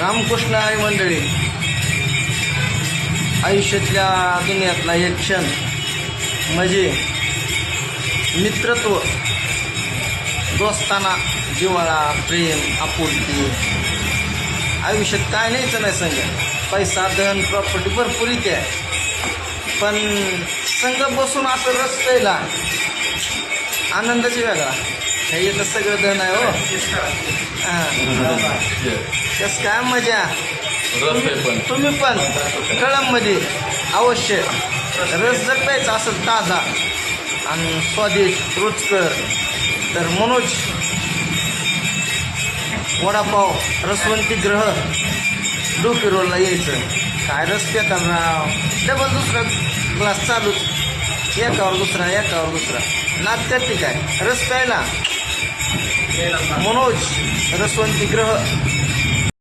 रामकृष्ण आणि मंडळी, आयुष्यातल्या दुनियातला एक क्षण म्हणजे मित्रत्व, दोस्ताना, जिव्हाळा, प्रेम, आपुलकी. आयुष्यात काय न्यायचं नाही संग. पैसा, धन, प्रॉपर्टी भरपूर इथे आहे, पण संग बसून असं रस प्यायला आनंदाची वेगळा. हे तर सगळं धन आहे हो. हां, कसं काय मजा. तुम्ही पण कळममध्ये अवश्य रस जर प्यायचा असेल ताजा आणि स्वादिष्ट रुचकर, तर मनोज वडापाव रसवंती ग्रह डोकी रोडला यायचं. काय रस पेता राव, डबल दुसरा ग्लास चालूच, एकावर दुसरा नाद करते काय रस प्यायला. मनोज रसवंती ग्रह